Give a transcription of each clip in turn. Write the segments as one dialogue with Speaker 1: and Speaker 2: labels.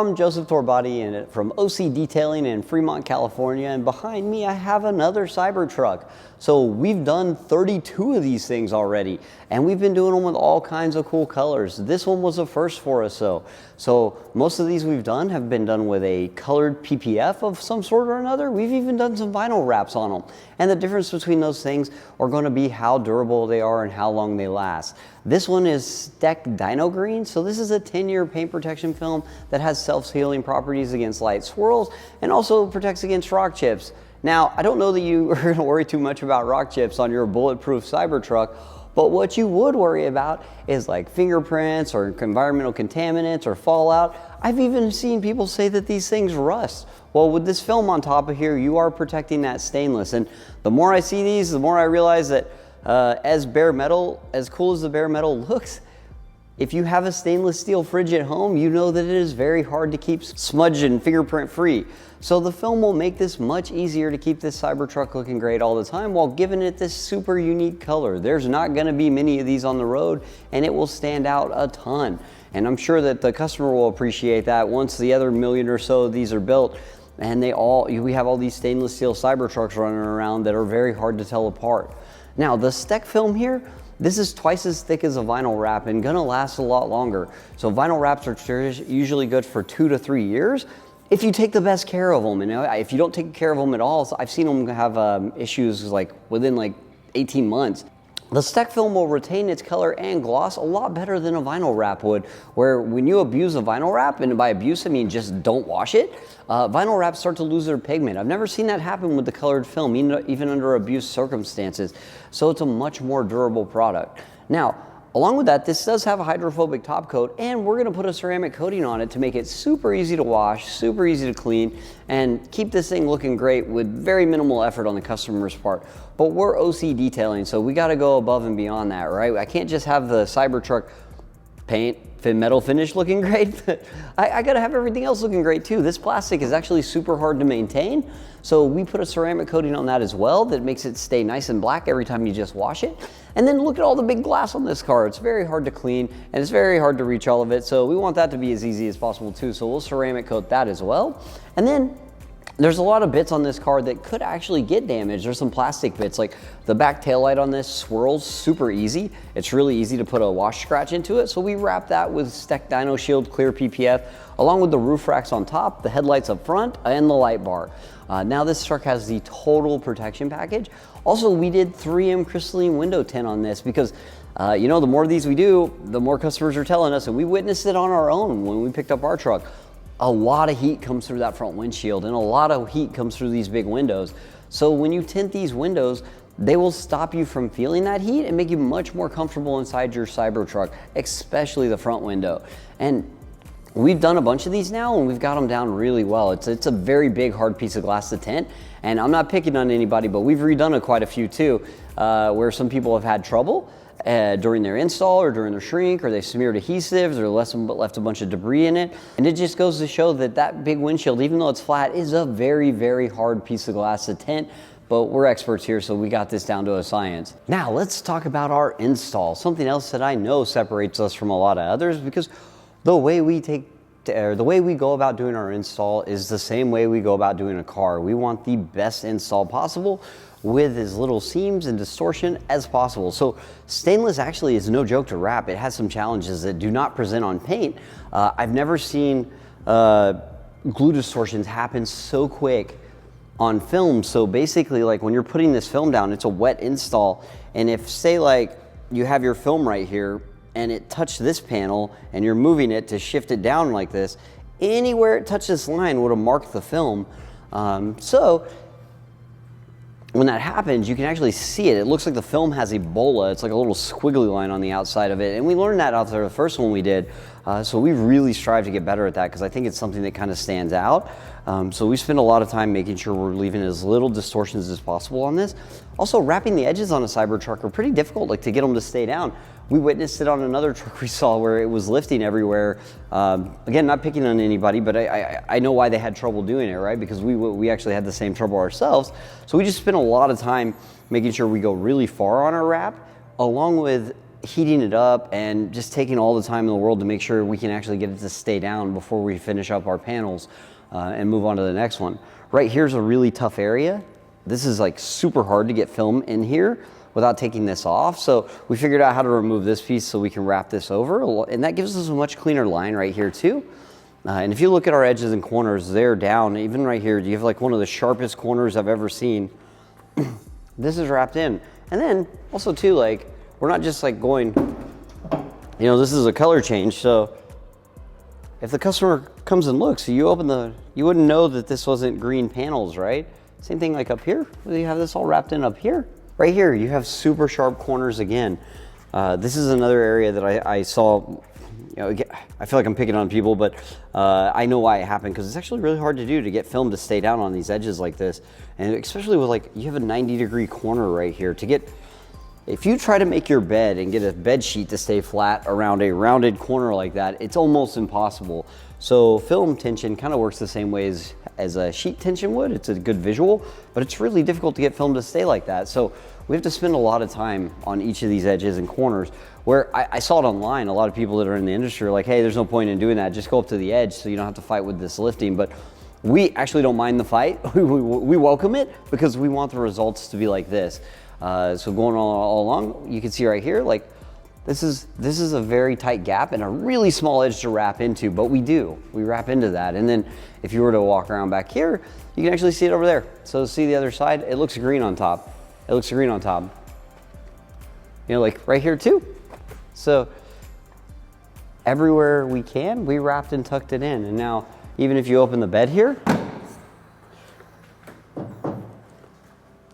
Speaker 1: I'm Joseph Torbati and from OCDetailing in Fremont, California, and behind me I have another Cybertruck. So we've done 32 of these things already, and we've been doing them with all kinds of cool colors. This one was a first for us though. So most of these we've done have been done with a colored PPF of some sort or another. We've even done some vinyl wraps on them. And the difference between those things are going to be how durable they are and how long they last. This one is STEK DYNOgreen, so this is a 10-year paint protection film that has self-healing properties against light swirls and also protects against rock chips. Now, I don't know that you are going to worry too much about rock chips on your bulletproof Cybertruck, but what you would worry about is like fingerprints or environmental contaminants or fallout. I've even seen people say that these things rust. Well, with this film on top of here, you are protecting that stainless. And the more I see these, the more I realize that as cool as the bare metal looks, if you have a stainless steel fridge at home, you know that it is very hard to keep smudge and fingerprint free. So the film will make this much easier to keep this Cybertruck looking great all the time while giving it this super unique color. There's not going to be many of these on the road, and it will stand out a ton. And I'm sure that the customer will appreciate that once the other million or so of these are built. And we have all these stainless steel Cybertrucks running around that are very hard to tell apart. Now the STEK film here, this is twice as thick as a vinyl wrap and gonna last a lot longer. So vinyl wraps are usually good for 2 to 3 years if you take the best care of them. And if you don't take care of them at all, so I've seen them have issues like within 18 months. The STEK film will retain its color and gloss a lot better than a vinyl wrap would, where when you abuse a vinyl wrap, and by abuse I mean just don't wash it, vinyl wraps start to lose their pigment. I've never seen that happen with the colored film, even under abuse circumstances. So it's a much more durable product. Now, along with that, this does have a hydrophobic top coat, and we're gonna put a ceramic coating on it to make it super easy to wash, super easy to clean, and keep this thing looking great with very minimal effort on the customer's part. But we're OCDetailing, so we gotta go above and beyond that, right? I can't just have the Cybertruck paint, metal finish looking great. I gotta have everything else looking great too. This plastic is actually super hard to maintain, so we put a ceramic coating on that as well that makes it stay nice and black every time you just wash it. And then look at all the big glass on this car. It's very hard to clean and it's very hard to reach all of it, so we want that to be as easy as possible too, so we'll ceramic coat that as well. And then there's a lot of bits on this car that could actually get damaged. There's some plastic bits, like the back taillight on this swirls super easy. It's really easy to put a wash scratch into it, so we wrap that with STEK DYNOShield clear PPF, along with the roof racks on top, the headlights up front, and the light bar. Now this truck has the total protection package. Also, we did 3M crystalline window tint on this because the more of these we do, the more customers are telling us, and we witnessed it on our own when we picked up our truck. A lot of heat comes through that front windshield and a lot of heat comes through these big windows. So when you tint these windows, they will stop you from feeling that heat and make you much more comfortable inside your Cybertruck, especially the front window. And we've done a bunch of these now and we've got them down really well. It's a very big hard piece of glass to tint, and I'm not picking on anybody, but we've redone quite a few too, where some people have had trouble during their install or during their shrink, or they smeared adhesives or left a bunch of debris in it. And it just goes to show that that big windshield, even though it's flat, is a very, very hard piece of glass to tint. But we're experts here, so we got this down to a science. Now let's talk about our install, something else that I know separates us from a lot of others, because the way we go about doing our install is the same way we go about doing a car. We want the best install possible with as little seams and distortion as possible. So stainless actually is no joke to wrap. It has some challenges that do not present on paint. I've never seen glue distortions happen so quick on film. So basically, like when you're putting this film down, it's a wet install, and if say like you have your film right here and it touched this panel and you're moving it to shift it down like this, anywhere it touched this line would have marked the film. So when that happens, you can actually see it. It looks like the film has Ebola. It's like a little squiggly line on the outside of it. And we learned that out there the first one we did. So we really strive to get better at that because I think it's something that kind of stands out. So we spend a lot of time making sure we're leaving as little distortions as possible on this. Also, wrapping the edges on a Cybertruck are pretty difficult, like to get them to stay down. We witnessed it on another truck we saw where it was lifting everywhere. Again, not picking on anybody, but I know why they had trouble doing it, right? Because we actually had the same trouble ourselves. So we just spent a lot of time making sure we go really far on our wrap, along with heating it up and just taking all the time in the world to make sure we can actually get it to stay down before we finish up our panels and move on to the next one. Right here's a really tough area. This is like super hard to get film in here without taking this off. So we figured out how to remove this piece so we can wrap this over. And that gives us a much cleaner line right here too. And if you look at our edges and corners, they're down. Even right here, you have like one of the sharpest corners I've ever seen. This is wrapped in. And then also too, like, we're not just like going, you know, this is a color change. So if the customer comes and looks, you wouldn't know that this wasn't green panels, right? Same thing like up here. You have this all wrapped in up here. Right here, you have super sharp corners again. This is another area that I saw, you know, I feel like I'm picking on people, but I know why it happened, because it's actually really hard to do to get film to stay down on these edges like this. And especially with like, you have a 90-degree corner right here to get, if you try to make your bed and get a bed sheet to stay flat around a rounded corner like that, it's almost impossible. So film tension kind of works the same way as a sheet tension would. It's a good visual, but it's really difficult to get film to stay like that. So we have to spend a lot of time on each of these edges and corners, where I saw it online. A lot of people that are in the industry are like, hey, there's no point in doing that. Just go up to the edge so you don't have to fight with this lifting. But we actually don't mind the fight. We welcome it because we want the results to be like this. So going all along, you can see right here, like this is a very tight gap and a really small edge to wrap into, but we wrap into that. And then if you were to walk around back here, you can actually see it over there. So see the other side, it looks green on top. It looks green on top. You know, like right here too. So everywhere we can, we wrapped and tucked it in. And now, even if you open the bed here,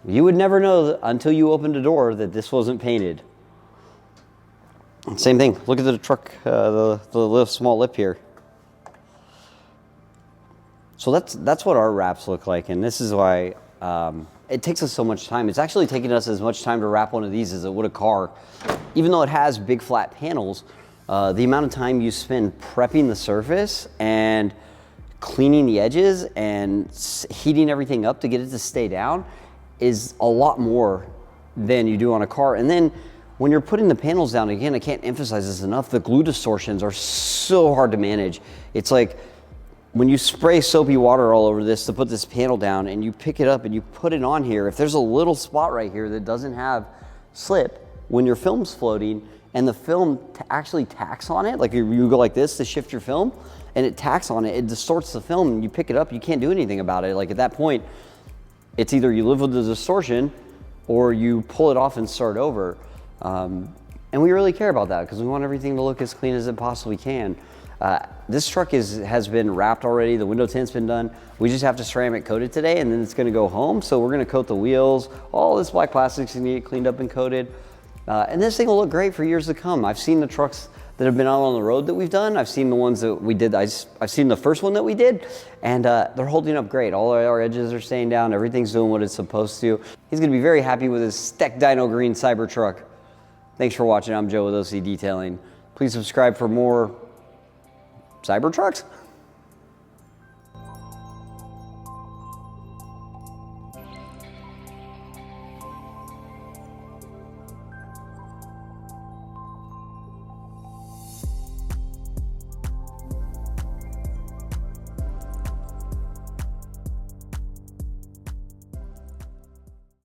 Speaker 1: you would never know until you opened a door that this wasn't painted. Same thing, look at the truck, the little small lip here. So that's what our wraps look like, and this is why it takes us so much time. It's actually taking us as much time to wrap one of these as it would a car. Even though it has big flat panels, the amount of time you spend prepping the surface and cleaning the edges and heating everything up to get it to stay down is a lot more than you do on a car. And then when you're putting the panels down, again, I can't emphasize this enough, the glue distortions are so hard to manage. It's like when you spray soapy water all over this to put this panel down and you pick it up and you put it on here, if there's a little spot right here that doesn't have slip, when your film's floating and the film actually tacks on it, like you go like this to shift your film and it tacks on it, it distorts the film and you pick it up, you can't do anything about it. Like at that point, it's either you live with the distortion or you pull it off and start over. And we really care about that because we want everything to look as clean as it possibly can. This truck has been wrapped already. The window tint's been done. We just have to ceramic coat it today and then it's gonna go home. So we're gonna coat the wheels. All this black plastic's gonna get cleaned up and coated. And this thing will look great for years to come. I've seen the trucks that have been out on the road that we've done. I've seen the ones that we did. I've seen the first one that we did, and they're holding up great. All our edges are staying down. Everything's doing what it's supposed to. He's gonna be very happy with his STEK DYNOgreen Cybertruck. Thanks for watching. I'm Joe with OCDetailing. Please subscribe for more Cybertrucks.